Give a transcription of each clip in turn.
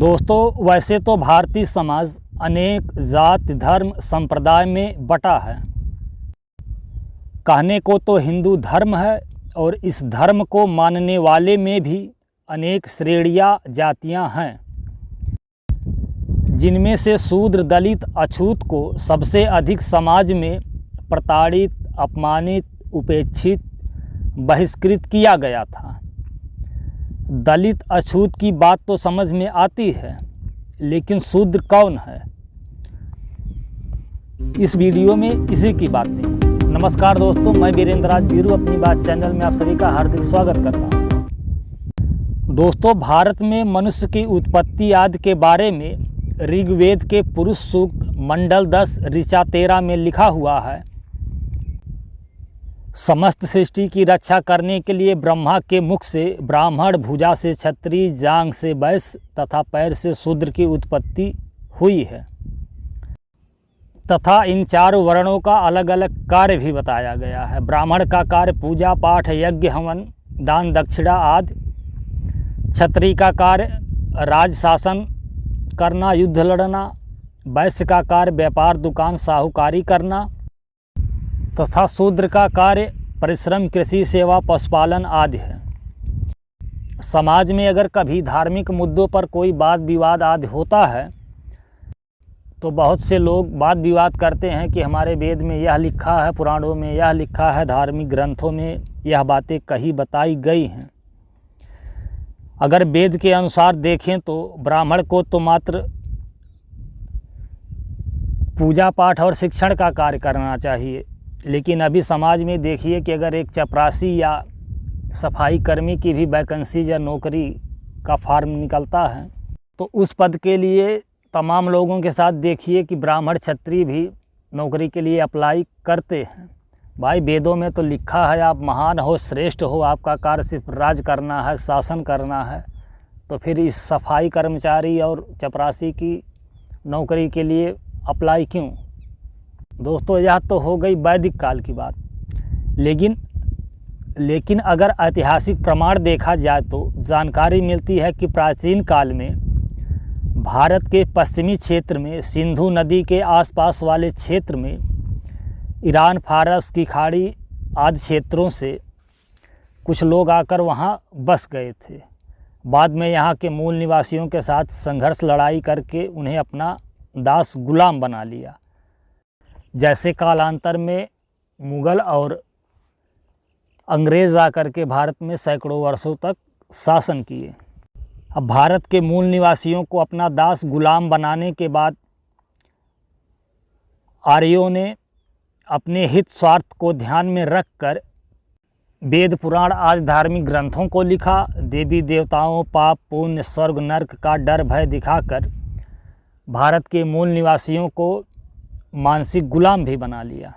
दोस्तों, वैसे तो भारतीय समाज अनेक जाति धर्म संप्रदाय में बटा है। कहने को तो हिंदू धर्म है और इस धर्म को मानने वाले में भी अनेक श्रेणियाँ जातियाँ हैं, जिनमें से शूद्र दलित अछूत को सबसे अधिक समाज में प्रताड़ित, अपमानित, उपेक्षित, बहिष्कृत किया गया था। दलित अछूत की बात तो समझ में आती है, लेकिन शूद्र कौन है? इस वीडियो में इसी की बातें। नमस्कार दोस्तों, मैं वीरेंद्र राज वीरू अपनी बात चैनल में आप सभी का हार्दिक स्वागत करता हूं। दोस्तों, भारत में मनुष्य की उत्पत्ति आदि के बारे में ऋग्वेद के पुरुष सूक्त मंडल 10 ऋचा 13 में लिखा हुआ है। समस्त सृष्टि की रक्षा करने के लिए ब्रह्मा के मुख से ब्राह्मण, भुजा से क्षत्रिय, जांघ से वैश्य तथा पैर से शूद्र की उत्पत्ति हुई है तथा इन चारों वर्णों का अलग अलग कार्य भी बताया गया है। ब्राह्मण का कार्य पूजा पाठ, यज्ञ, हवन, दान, दक्षिणा आदि। क्षत्रिय का कार्य राज शासन करना, युद्ध लड़ना। वैश्य का कार्य व्यापार, दुकान, साहूकारी करना तथा शूद्र का कार्य परिश्रम, कृषि, सेवा, पशुपालन आदि है। समाज में अगर कभी धार्मिक मुद्दों पर कोई वाद विवाद आदि होता है तो बहुत से लोग वाद विवाद करते हैं कि हमारे वेद में यह लिखा है, पुराणों में यह लिखा है, धार्मिक ग्रंथों में यह बातें कही बताई गई हैं। अगर वेद के अनुसार देखें तो ब्राह्मण को तो मात्र पूजा पाठ और शिक्षण का कार्य करना चाहिए, लेकिन अभी समाज में देखिए कि अगर एक चपरासी या सफाई कर्मी की भी वैकेंसी या नौकरी का फॉर्म निकलता है तो उस पद के लिए तमाम लोगों के साथ देखिए कि ब्राह्मण क्षत्रिय भी नौकरी के लिए अप्लाई करते हैं। भाई, वेदों में तो लिखा है आप महान हो, श्रेष्ठ हो, आपका कार्य सिर्फ राज करना है, शासन करना है, तो फिर इस सफाई कर्मचारी और चपरासी की नौकरी के लिए अप्लाई क्यों? दोस्तों, यह तो हो गई वैदिक काल की बात, लेकिन अगर ऐतिहासिक प्रमाण देखा जाए तो जानकारी मिलती है कि प्राचीन काल में भारत के पश्चिमी क्षेत्र में, सिंधु नदी के आसपास वाले क्षेत्र में, ईरान, फारस की खाड़ी आदि क्षेत्रों से कुछ लोग आकर वहां बस गए थे। बाद में यहाँ के मूल निवासियों के साथ संघर्ष लड़ाई करके उन्हें अपना दास गुलाम बना लिया। जैसे कालांतर में मुग़ल और अंग्रेज़ आकर के भारत में सैकड़ों वर्षों तक शासन किए। अब भारत के मूल निवासियों को अपना दास गुलाम बनाने के बाद आर्यों ने अपने हित स्वार्थ को ध्यान में रखकर वेद पुराण आदि धार्मिक ग्रंथों को लिखा। देवी देवताओं, पाप पुण्य, स्वर्ग नर्क का डर भय दिखाकर भारत के मूल निवासियों को मानसिक गुलाम भी बना लिया।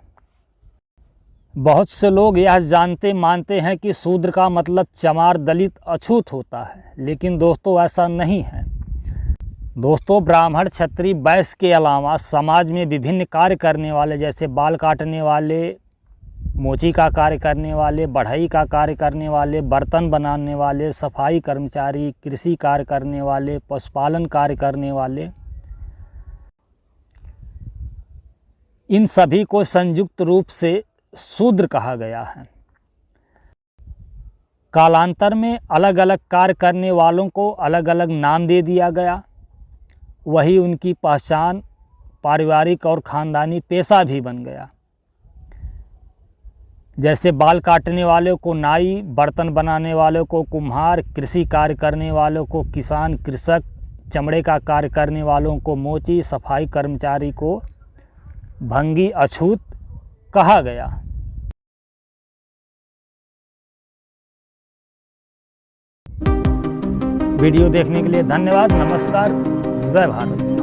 बहुत से लोग यह जानते मानते हैं कि शूद्र का मतलब चमार, दलित, अछूत होता है, लेकिन दोस्तों ऐसा नहीं है। दोस्तों, ब्राह्मण, क्षत्रिय, वैश्य के अलावा समाज में विभिन्न कार्य करने वाले, जैसे बाल काटने वाले, मोची का कार्य करने वाले, बढ़ई का कार्य करने वाले, बर्तन बनाने वाले, सफाई कर्मचारी, कृषि कार्य करने वाले, पशुपालन कार्य करने वाले, इन सभी को संयुक्त रूप से शूद्र कहा गया है। कालांतर में अलग अलग कार्य करने वालों को अलग अलग नाम दे दिया गया। वही उनकी पहचान पारिवारिक और ख़ानदानी पेशा भी बन गया। जैसे बाल काटने वालों को नाई, बर्तन बनाने वालों को कुम्हार, कृषि कार्य करने वालों को किसान, कृषक, चमड़े का कार्य करने वालों को मोची, सफाई कर्मचारी को भंगी, अछूत कहा गया। वीडियो देखने के लिए धन्यवाद। नमस्कार। जय भारत।